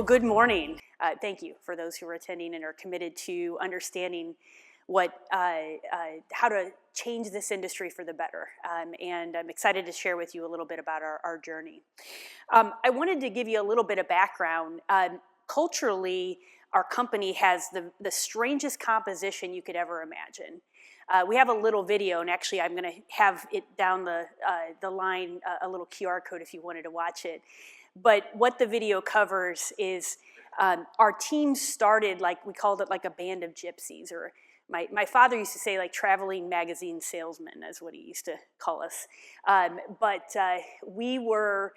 Well, good morning. Thank you for those who are attending and are committed to understanding how to change this industry for the better. And I'm excited to share with you a little bit about our journey. I wanted to give you a little bit of background. Culturally, our company has the strangest composition you could ever imagine. We have a little video, and actually I'm going to have it down the line, a little QR code if you wanted to watch it. But what the video covers is our team started, like we called it like a band of gypsies, or my father used to say like traveling magazine salesmen, that's what he used to call us. But we were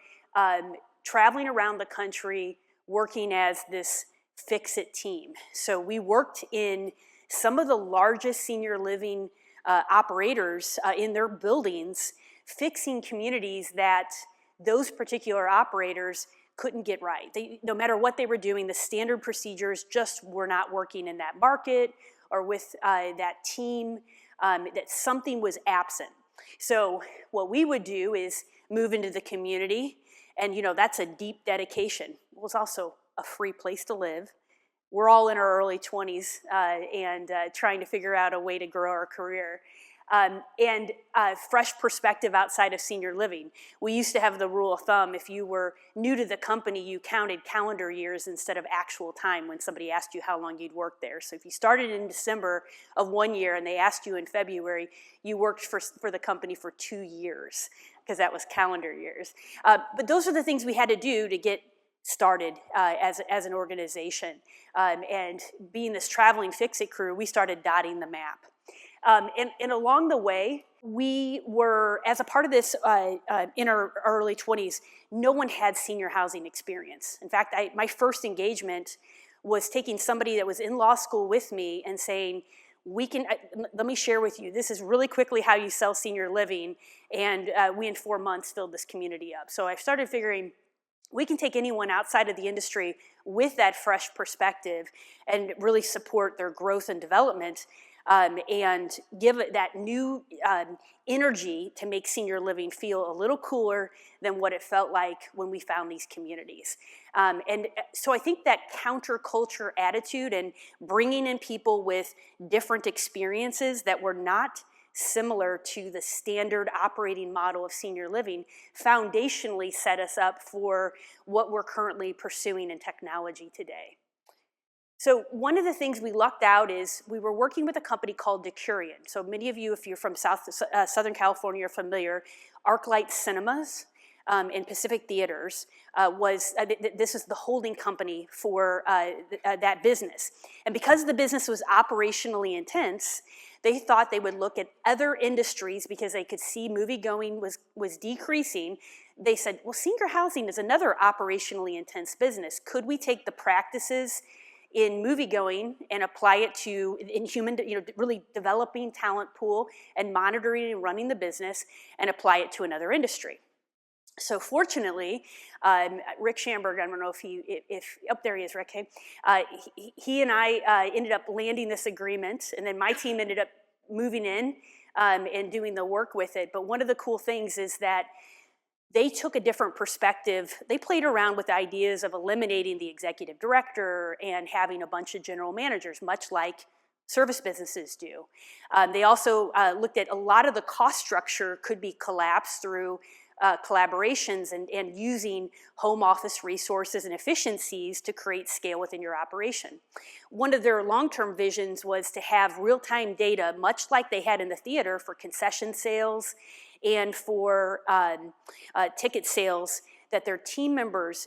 traveling around the country working as this fix-it team. So we worked in some of the largest senior living operators in their buildings, fixing communities that those particular operators couldn't get right. No matter what they were doing, the standard procedures just were not working in that market or with that team, that something was absent. So what we would do is move into the community, and that's a deep dedication. It was also a free place to live. We're all in our early 20s and trying to figure out a way to grow our career. And fresh perspective outside of senior living. We used to have the rule of thumb, if you were new to the company, you counted calendar years instead of actual time when somebody asked you how long you'd worked there. So if you started in December of one year and they asked you in February, you worked for the company for 2 years, because that was calendar years. But those are the things we had to do to get started as an organization. And being this traveling fix-it crew, we started dotting the map. And along the way, we were, as a part of this in our early 20s, no one had senior housing experience. In fact, my first engagement was taking somebody that was in law school with me and saying, let me share with you, this is really quickly how you sell senior living, and we in 4 months filled this community up. So I started figuring, we can take anyone outside of the industry with that fresh perspective and really support their growth and development. And give it that new energy to make senior living feel a little cooler than what it felt like when we found these communities. And so I think that counterculture attitude and bringing in people with different experiences that were not similar to the standard operating model of senior living foundationally set us up for what we're currently pursuing in technology today. So one of the things we lucked out is we were working with a company called Decurion. So many of you, if you're from Southern California, are familiar. ArcLight Cinemas and Pacific Theaters this is the holding company for that business. And because the business was operationally intense, they thought they would look at other industries because they could see movie-going was decreasing. They said, well, senior housing is another operationally intense business. Could we take the practices in movie-going and apply it to in human, really developing talent pool and monitoring and running the business and apply it to another industry? So fortunately, Rick Schamberg, I don't know if up there he is, Rick, hey? He and I ended up landing this agreement, and then my team ended up moving in and doing the work with it. But one of the cool things is that they took a different perspective. They played around with ideas of eliminating the executive director and having a bunch of general managers, much like service businesses do. They also looked at a lot of the cost structure could be collapsed through collaborations and using home office resources and efficiencies to create scale within your operation. One of their long-term visions was to have real-time data, much like they had in the theater for concession sales and for ticket sales, that their team members,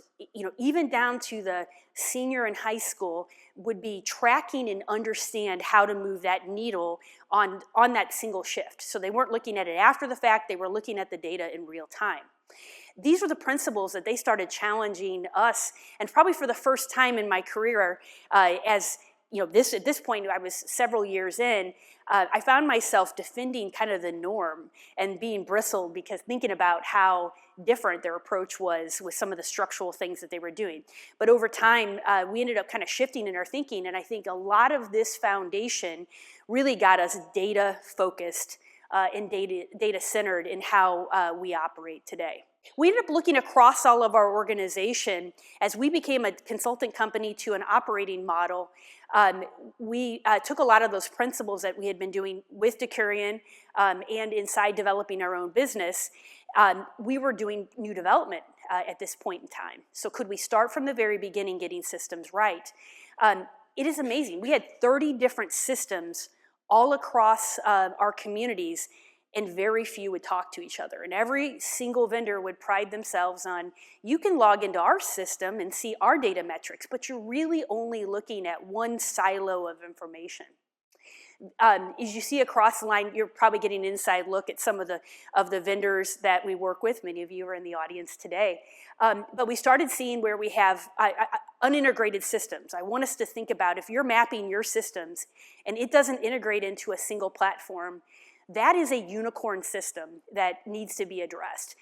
even down to the senior in high school, would be tracking and understand how to move that needle on that single shift. So they weren't looking at it after the fact, they were looking at the data in real time. These were the principles that they started challenging us, and probably for the first time in my career, at this point I was several years in, I found myself defending kind of the norm and being bristled because thinking about how different their approach was with some of the structural things that they were doing. But over time, we ended up kind of shifting in our thinking, and I think a lot of this foundation really got us data-focused and data-centered in how we operate today. We ended up looking across all of our organization as we became a consultant company to an operating model. We took a lot of those principles that we had been doing with Decurion and inside developing our own business. We were doing new development at this point in time. So could we start from the very beginning getting systems right? It is amazing. We had 30 different systems all across our communities, and very few would talk to each other. And every single vendor would pride themselves on, you can log into our system and see our data metrics, but you're really only looking at one silo of information. As you see across the line, you're probably getting an inside look at some of the vendors that we work with. Many of you are in the audience today. But we started seeing where we have unintegrated systems. I want us to think about if you're mapping your systems and it doesn't integrate into a single platform, that is a unicorn system that needs to be addressed.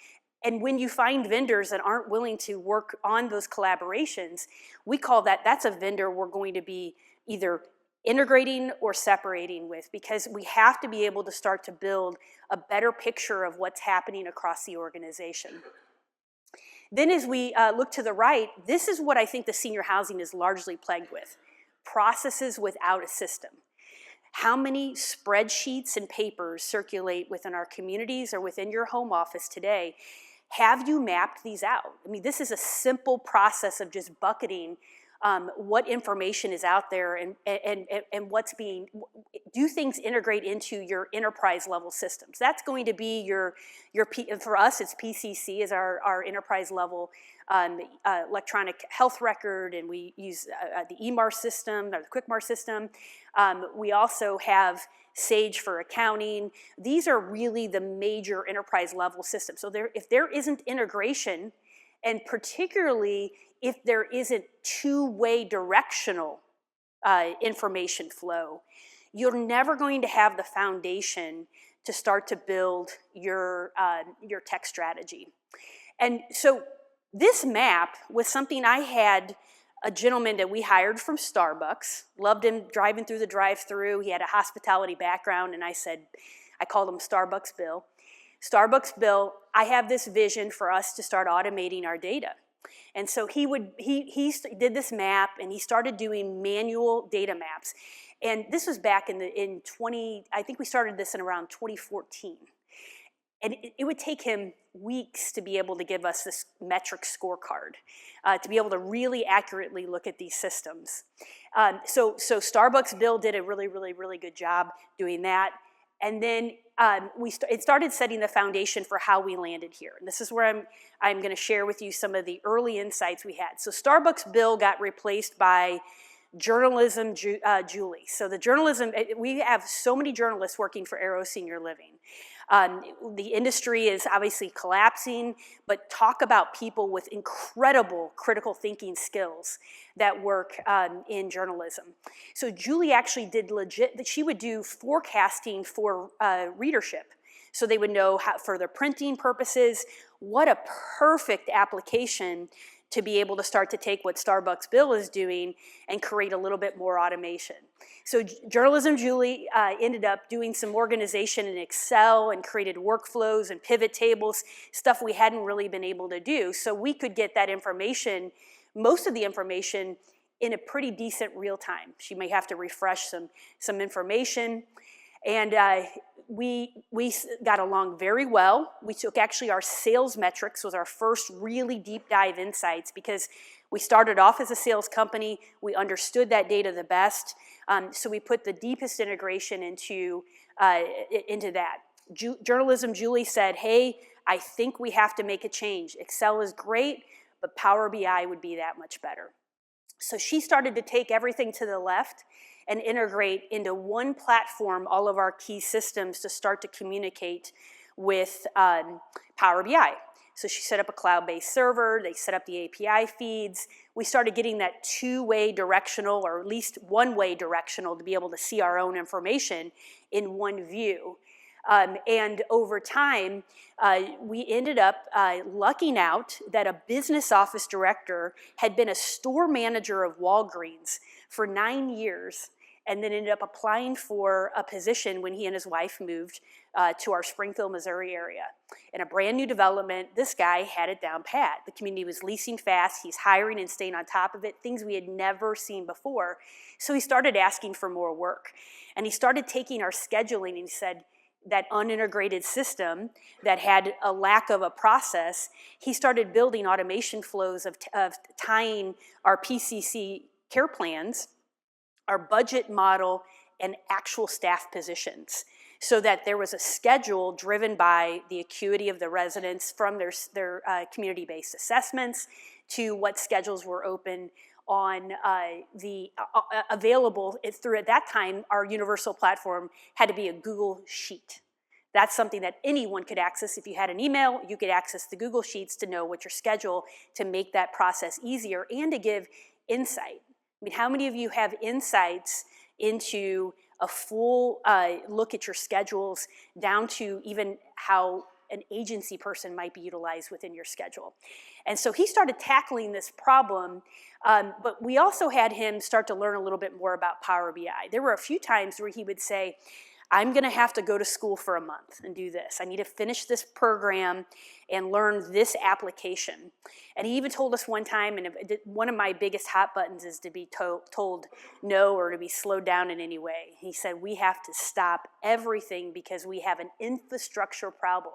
And when you find vendors that aren't willing to work on those collaborations, we call that's a vendor we're going to be either integrating or separating with, because we have to be able to start to build a better picture of what's happening across the organization. Then as we look to the right, this is what I think the senior housing is largely plagued with: processes without a system. How many spreadsheets and papers circulate within our communities or within your home office today? Have you mapped these out? I mean, this is a simple process of just bucketing what information is out there and what's being, do things integrate into your enterprise level systems? That's going to be for us, it's PCC is our enterprise level electronic health record, and we use the EMAR system, or the QuickMAR system. We also have Sage for accounting. These are really the major enterprise level systems. So if there isn't integration, and particularly if there isn't two-way directional information flow, you're never going to have the foundation to start to build your tech strategy. And so this map was something I had a gentleman that we hired from Starbucks, loved him driving through the drive-thru. He had a hospitality background, and I called him Starbucks Bill. Starbucks Bill, I have this vision for us to start automating our data. And so he did this map, and he started doing manual data maps. And this was back I think we started this in around 2014. And it would take him weeks to be able to give us this metric scorecard, to be able to really accurately look at these systems. So Starbucks Bill did a really, really, really good job doing that. And then it started setting the foundation for how we landed here. And this is where I'm going to share with you some of the early insights we had. So Starbucks Bill got replaced by Journalism Julie. So the journalism, we have so many journalists working for Arrow Senior Living. The industry is obviously collapsing, but talk about people with incredible critical thinking skills that work in journalism. So Julie actually did she would do forecasting for readership. So they would know how, for their printing purposes, what a perfect application to be able to start to take what Starbucks Bill is doing and create a little bit more automation. So Journalism Julie ended up doing some organization in Excel and created workflows and pivot tables, stuff we hadn't really been able to do. So we could get that information, most of the information, in a pretty decent real time. She may have to refresh some information. And we got along very well. We took actually our sales metrics was our first really deep dive insights, because we started off as a sales company. We understood that data the best. So we put the deepest integration into that. Journalism Julie said, hey, I think we have to make a change. Excel is great, but Power BI would be that much better. So she started to take everything to the left and integrate into one platform all of our key systems to start to communicate with Power BI. So she set up a cloud-based server, they set up the API feeds. We started getting that two-way directional, or at least one-way directional, to be able to see our own information in one view. And over time, we ended up lucking out that a business office director had been a store manager of Walgreens for 9 years and then ended up applying for a position when he and his wife moved to our Springfield, Missouri area. In a brand new development, this guy had it down pat. The community was leasing fast. He's hiring and staying on top of it, things we had never seen before. So he started asking for more work. And he started taking our scheduling, and he said, that unintegrated system that had a lack of a process, he started building automation flows of tying our PCC care plans, our budget model, and actual staff positions, so that there was a schedule driven by the acuity of the residents, from their community-based assessments to what schedules were open on the available through, at that time, our universal platform had to be a Google Sheet. That's something that anyone could access. If you had an email, you could access the Google Sheets to know what your schedule, to make that process easier and to give insight. I mean, how many of you have insights into a full look at your schedules, down to even how an agency person might be utilized within your schedule? And so he started tackling this problem, but we also had him start to learn a little bit more about Power BI. There were a few times where he would say, I'm gonna have to go to school for a month and do this. I need to finish this program and learn this application. And he even told us one time, and one of my biggest hot buttons is to be told no or to be slowed down in any way. He said, we have to stop everything because we have an infrastructure problem.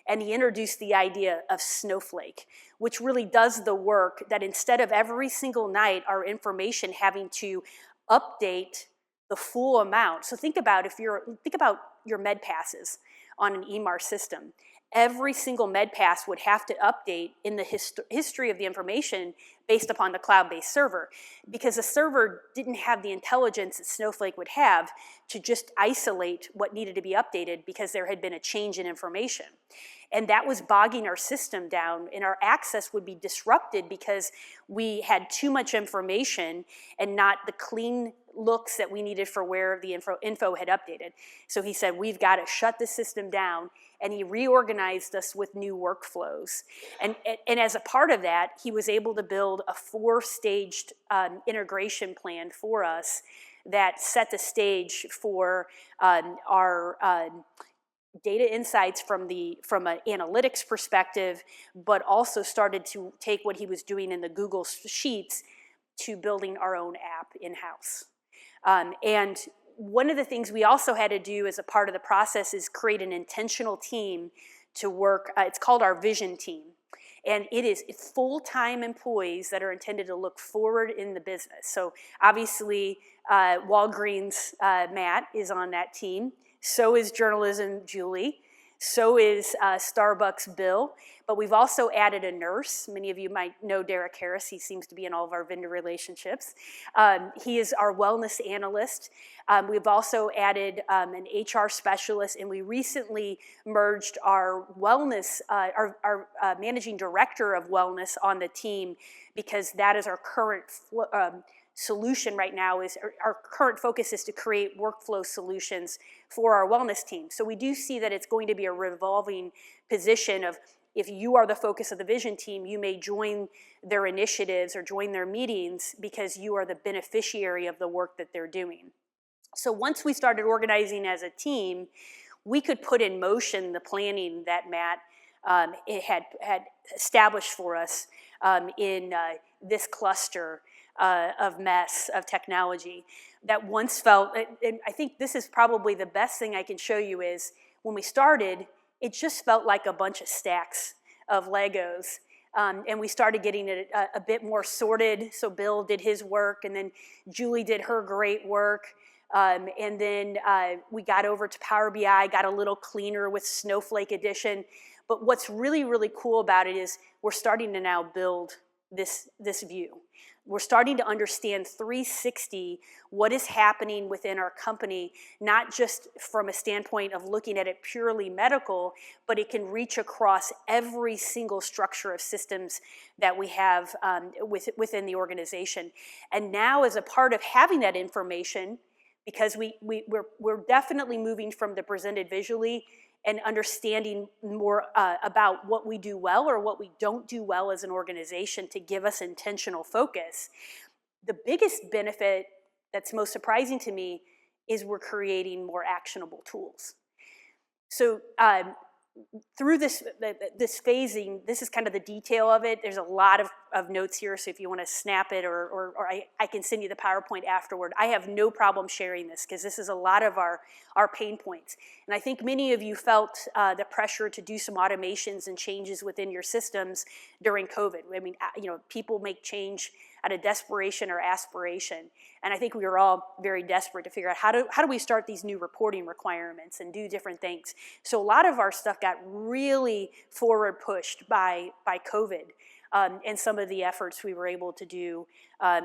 And he introduced the idea of Snowflake, which really does the work that instead of every single night our information having to update the full amount. So think about your med passes on an EMR system. Every single med pass would have to update in the history of the information based upon the cloud-based server, because the server didn't have the intelligence that Snowflake would have to just isolate what needed to be updated because there had been a change in information. And that was bogging our system down, and our access would be disrupted because we had too much information and not the clean looks that we needed for where the info had updated. So he said, we've got to shut the system down, and he reorganized us with new workflows. And as a part of that, he was able to build a 4-staged integration plan for us that set the stage for our data insights from an analytics perspective, but also started to take what he was doing in the Google Sheets to building our own app in-house. And one of the things we also had to do as a part of the process is create an intentional team to work. It's called our vision team. And it's full-time employees that are intended to look forward in the business. So obviously, Walgreens, Matt, is on that team. So is journalism, Julie. So is Starbucks, Bill. But we've also added a nurse. Many of you might know Derek Harris. He seems to be in all of our vendor relationships. He is our wellness analyst. We've also added an HR specialist, and we recently merged our wellness, our managing director of wellness on the team, because that is our current solution right now. Is our current focus is to create workflow solutions for our wellness team. So we do see that it's going to be a revolving position of, if you are the focus of the vision team, you may join their initiatives or join their meetings because you are the beneficiary of the work that they're doing. So once we started organizing as a team, we could put in motion the planning that Matt had established for us in this cluster of mess of technology that once felt, and I think this is probably the best thing I can show you, is when we started, it just felt like a bunch of stacks of Legos. And we started getting it a bit more sorted. So Bill did his work, and then Julie did her great work. And then we got over to Power BI, got a little cleaner with Snowflake Edition. But what's really, really cool about it is we're starting to now build this view. We're starting to understand 360 what is happening within our company, not just from a standpoint of looking at it purely medical, but it can reach across every single structure of systems that we have within the organization. And now, as a part of having that information, because we're definitely moving from the presented visually and understanding more about what we do well or what we don't do well as an organization to give us intentional focus. The biggest benefit that's most surprising to me is we're creating more actionable tools. So through this phasing, this is kind of the detail of it. There's a lot of notes here, so if you want to snap it or I can send you the PowerPoint afterward. I have no problem sharing this because this is a lot of our pain points. And I think many of you felt the pressure to do some automations and changes within your systems during COVID. I mean, people make change out of desperation or aspiration. And I think we were all very desperate to figure out how do we start these new reporting requirements and do different things. So a lot of our stuff got really forward pushed by COVID. And some of the efforts we were able to do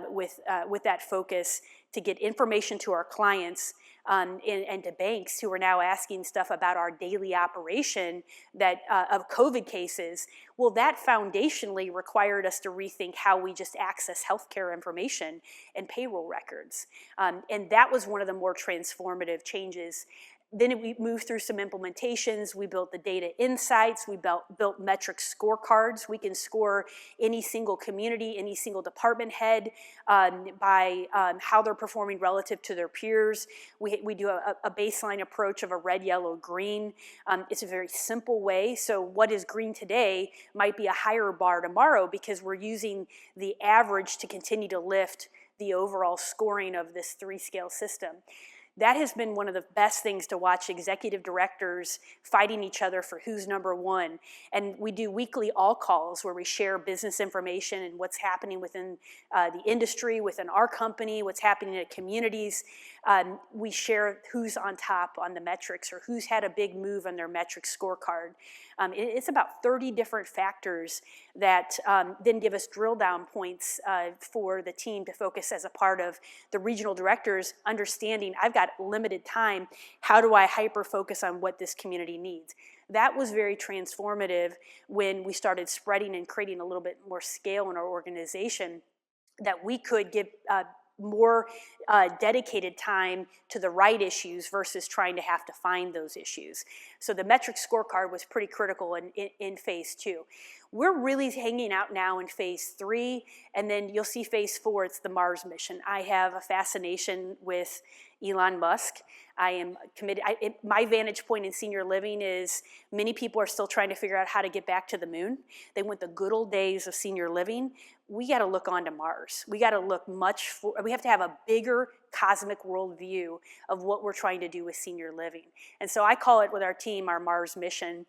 with that focus to get information to our clients and to banks who are now asking stuff about our daily operation of COVID cases. Well, that foundationally required us to rethink how we just access healthcare information and payroll records. And that was one of the more transformative changes. Then we moved through some implementations. We built the data insights. We built metric scorecards. We can score any single community, any single department head by how they're performing relative to their peers. We do a baseline approach of a red, yellow, green. It's a very simple way. So what is green today might be a higher bar tomorrow because we're using the average to continue to lift the overall scoring of this 3-scale system. That has been one of the best things to watch executive directors fighting each other for who's number one. And we do weekly all-calls where we share business information and what's happening within the industry, within our company, what's happening in communities. We share who's on top on the metrics or who's had a big move on their metric scorecard. It's about 30 different factors that then give us drill down points for the team to focus as a part of the regional directors understanding I've got limited time. How do I hyper focus on what this community needs? That was very transformative when we started spreading and creating a little bit more scale in our organization, that we could give more dedicated time to the right issues versus trying to have to find those issues. So the metric scorecard was pretty critical in phase 2. We're really hanging out now in phase 3, and then you'll see phase 4, it's the Mars mission. I have a fascination with Elon Musk. I am committed. My vantage point in senior living is many people are still trying to figure out how to get back to the moon. They want the good old days of senior living. We got to look onto Mars. We got to look we have to have a bigger cosmic worldview of what we're trying to do with senior living. And so I call it with our team our Mars mission.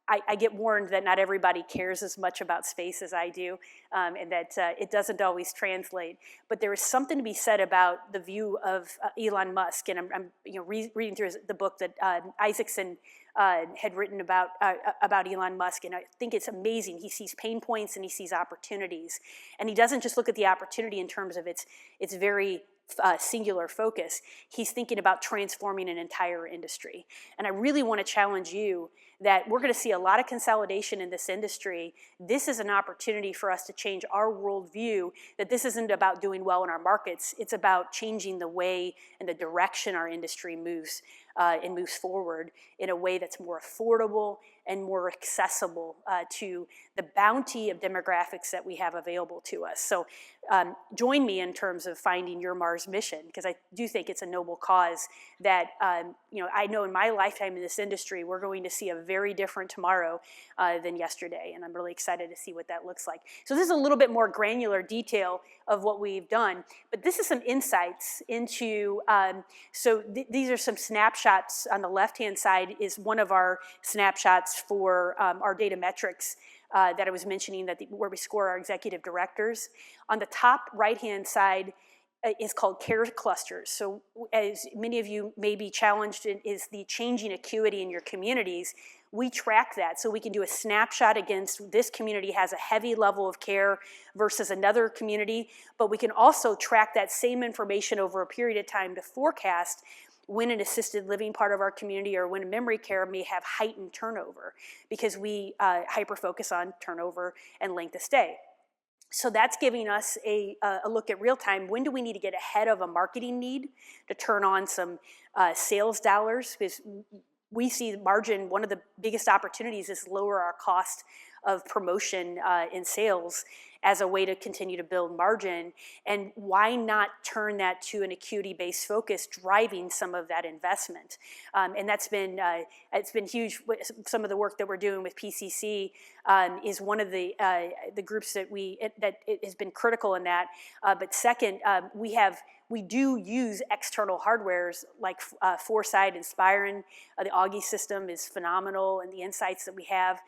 I get warned that not everybody cares as much about space as I do, and that it doesn't always translate. But there is something to be said about the view of Elon Musk, and I'm reading through the book that Isaacson had written about Elon Musk, and I think it's amazing. He sees pain points and he sees opportunities, and he doesn't just look at the opportunity in terms of its very singular focus. He's thinking about transforming an entire industry. And I really want to challenge you that we're going to see a lot of consolidation in this industry. This is an opportunity for us to change our worldview, that this isn't about doing well in our markets. It's about changing the way and the direction our industry moves and moves forward in a way that's more affordable and more accessible to the bounty of demographics that we have available to us. So join me in terms of finding your Mars mission, because I do think it's a noble cause that, I know in my lifetime in this industry, we're going to see a very different tomorrow than yesterday, and I'm really excited to see what that looks like. So this is a little bit more granular detail of what we've done, but this is some insights into, these are some snapshots. On the left-hand side is one of our snapshots for our data metrics that I was mentioning, where we score our executive directors. On the top right-hand side is called care clusters. So as many of you may be challenged in, is the changing acuity in your communities. We track that so we can do a snapshot against this community has a heavy level of care versus another community, but we can also track that same information over a period of time to forecast when an assisted living part of our community or when a memory care may have heightened turnover, because we hyper-focus on turnover and length of stay. So that's giving us a look at real time. When do we need to get ahead of a marketing need to turn on some sales dollars? Because we see the margin, one of the biggest opportunities is lower our cost of promotion in sales. as a way to continue to build margin, and why not turn that to an acuity-based focus driving some of that investment? And that's been it's been huge. Some of the work that we're doing with PCC is one of the groups that it has been critical in that. But second, we do use external hardwares like Foresight, Inspiron. The Augie system is phenomenal, and the insights that we have.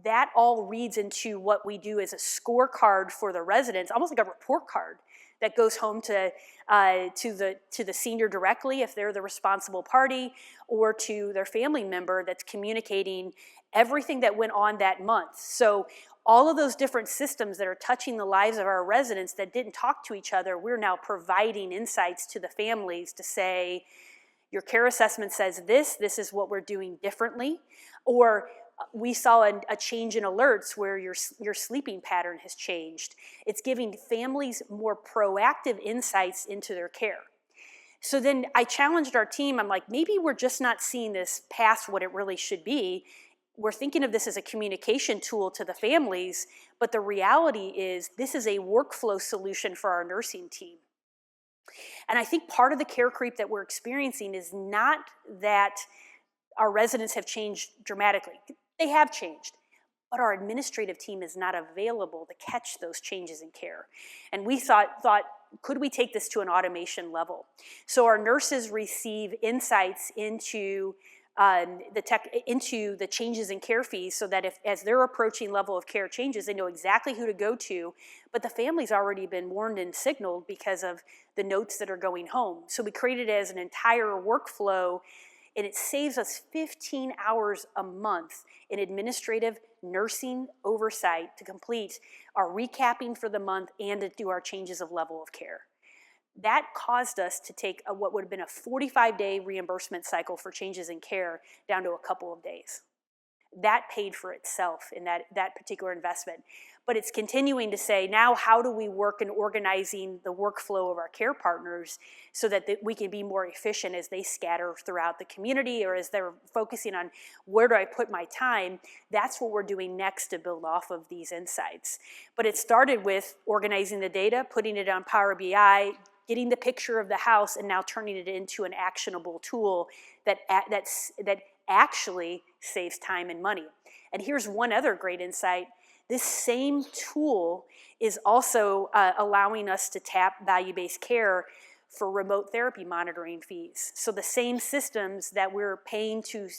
That all reads into what we do as a scorecard for the residents, almost like a report card that goes home to the senior directly if they're the responsible party, or to their family member that's communicating everything that went on that month. So all of those different systems that are touching the lives of our residents that didn't talk to each other, we're now providing insights to the families to say, your care assessment says this is what we're doing differently, or we saw a change in alerts where your sleeping pattern has changed. It's giving families more proactive insights into their care. So then I challenged our team. I'm like, maybe we're just not seeing this past what it really should be. We're thinking of this as a communication tool to the families, but the reality is this is a workflow solution for our nursing team. And I think part of the care creep that we're experiencing is not that our residents have changed dramatically. They have changed, but our administrative team is not available to catch those changes in care. And we thought, could we take this to an automation level? So our nurses receive insights into the changes in care fees, so that as they're approaching level of care changes, they know exactly who to go to, but the family's already been warned and signaled because of the notes that are going home. So we created it as an entire workflow, and it saves us 15 hours a month in administrative nursing oversight to complete our recapping for the month and to do our changes of level of care. That caused us to take what would have been a 45-day reimbursement cycle for changes in care down to a couple of days. That paid for itself in that particular investment. But it's continuing to say, now how do we work in organizing the workflow of our care partners so that we can be more efficient as they scatter throughout the community, or as they're focusing on where do I put my time? That's what we're doing next to build off of these insights. But it started with organizing the data, putting it on Power BI, getting the picture of the house, and now turning it into an actionable tool that actually saves time and money. And here's one other great insight. This same tool is also allowing us to tap value-based care for remote therapy monitoring fees. So the same systems that we're paying to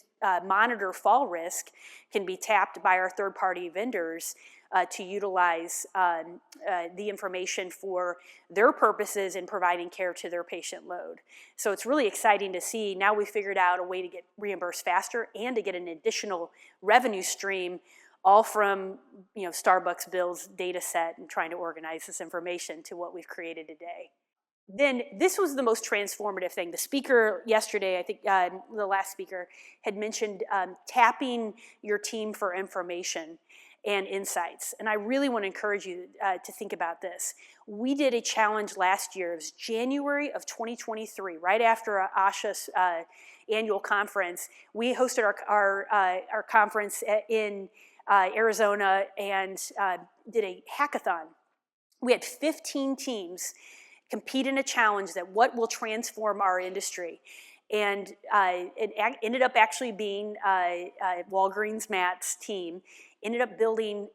monitor fall risk can be tapped by our third-party vendors to utilize the information for their purposes in providing care to their patient load. So it's really exciting to see. Now we've figured out a way to get reimbursed faster and to get an additional revenue stream, all from Starbucks Bill's data set and trying to organize this information to what we've created today. Then this was the most transformative thing. The speaker yesterday, I think the last speaker, had mentioned tapping your team for information and insights. And I really want to encourage you to think about this. We did a challenge last year. It was January of 2023, right after ASHA's annual conference. We hosted our conference in Arizona and did a hackathon. We had 15 teams compete in a challenge that what will transform our industry. And it ended up actually being Walgreens Matt's team ended up building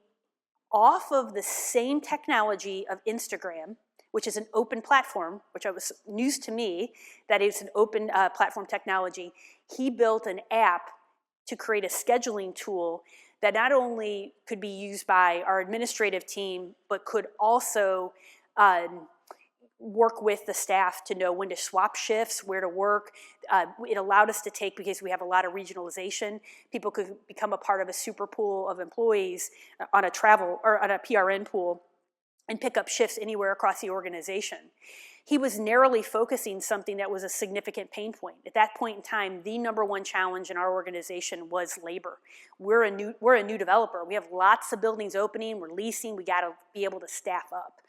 off of the same technology of Instagram, which is an open platform, which was news to me, that it's an open platform technology. He built an app to create a scheduling tool that not only could be used by our administrative team, but could also work with the staff to know when to swap shifts, where to work. It allowed us to take, because we have a lot of regionalization, people could become a part of a super pool of employees on a travel or on a PRN pool and pick up shifts anywhere across the organization. He was narrowly focusing something that was a significant pain point. At that point in time, the number one challenge in our organization was labor. We're a new developer. We have lots of buildings opening, we're leasing, we gotta be able to staff up.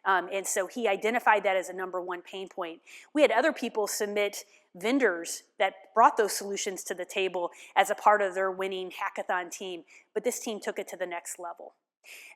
And so he identified that as a number one pain point. We had other people submit vendors that brought those solutions to the table as a part of their winning hackathon team, but this team took it to the next level.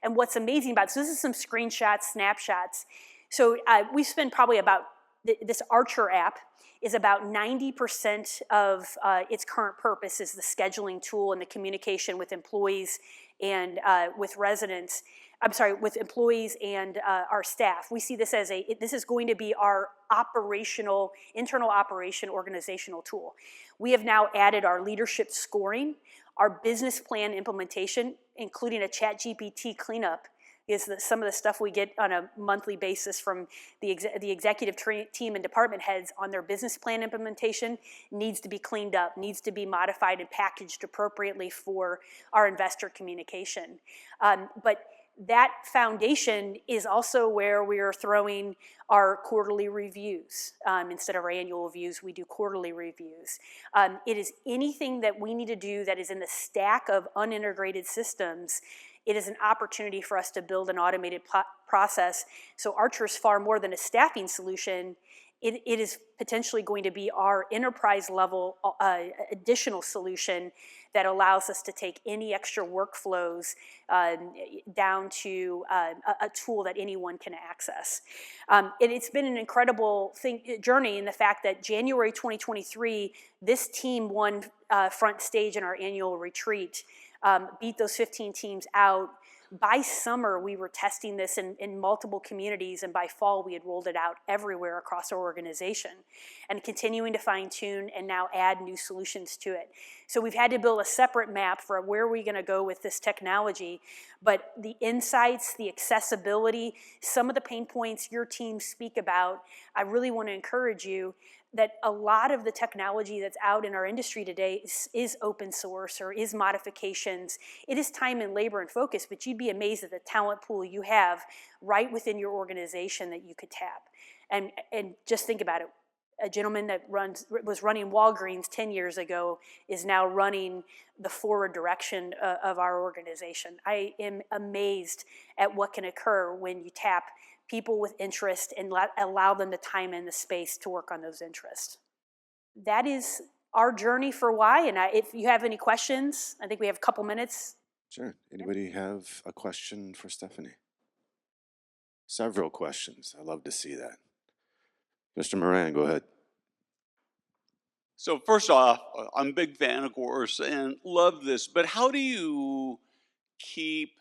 And what's amazing about this is some screenshots, snapshots. So we spend probably about, this Archer app is about 90% of its current purpose is the scheduling tool and the communication with employees and with residents. I'm sorry, with employees and our staff. We see this as this is going to be our internal operation organizational tool. We have now added our leadership scoring, our business plan implementation, including a ChatGPT cleanup, is some of the stuff we get on a monthly basis from the executive team and department heads on their business plan implementation needs to be cleaned up, needs to be modified and packaged appropriately for our investor communication. But that foundation is also where we are throwing our quarterly reviews. Instead of our annual reviews, we do quarterly reviews. It is anything that we need to do that is in the stack of unintegrated systems. It is an opportunity for us to build an automated process. So Archer is far more than a staffing solution. It is potentially going to be our enterprise level additional solution that allows us to take any extra workflows down to a tool that anyone can access. And it's been an incredible journey in the fact that January 2023, this team won front stage in our annual retreat, beat those 15 teams out. By summer, we were testing this in multiple communities, and by fall, we had rolled it out everywhere across our organization and continuing to fine tune and now add new solutions to it. So we've had to build a separate map for where we're gonna go with this technology, but the insights, the accessibility, some of the pain points your teams speak about, I really wanna encourage you that a lot of the technology that's out in our industry today is open source or is modifications. It is time and labor and focus, but you'd be amazed at the talent pool you have right within your organization that you could tap. And just think about it. A gentleman that was running Walgreens 10 years ago is now running the forward direction of our organization. I am amazed at what can occur when you tap people with interest and allow them the time and the space to work on those interests. That is our journey for why, and if you have any questions, I think we have a couple minutes. Sure. Anybody have a question for Stephanie? Several questions. I love to see that. Mr. Moran, go ahead. So first off, I'm a big fan, of course, and love this, but how do you keep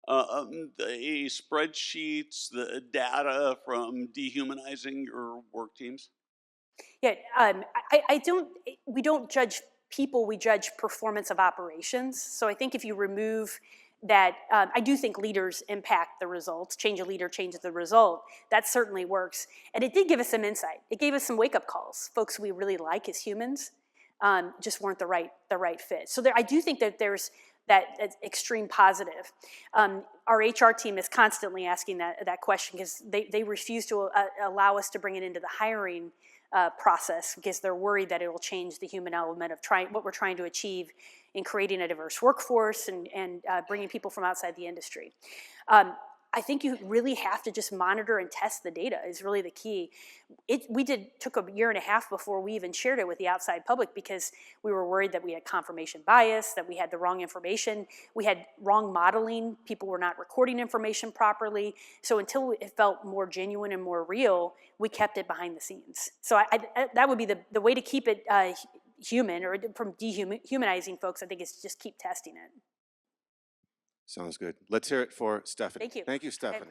the spreadsheets, the data from dehumanizing your work teams? Yeah, we don't judge people, we judge performance of operations. So I think if you remove that, I do think leaders impact the results. Change a leader changes the result. That certainly works. And it did give us some insight. It gave us some wake-up calls. Folks we really like as humans just weren't the right fit. So I do think that there's that extreme positive. Our HR team is constantly asking that question because they refuse to allow us to bring it into the hiring process because they're worried that it will change the human element of what we're trying to achieve in creating a diverse workforce and bringing people from outside the industry. I think you really have to just monitor and test the data is really the key. We took a year and a half before we even shared it with the outside public because we were worried that we had confirmation bias, that we had the wrong information, we had wrong modeling, people were not recording information properly. So until it felt more genuine and more real, we kept it behind the scenes. So that would be the way to keep it human or from dehumanizing folks, I think, is just keep testing it. Sounds good. Let's hear it for Stephanie. Thank you. Thank you, Stephanie. Okay.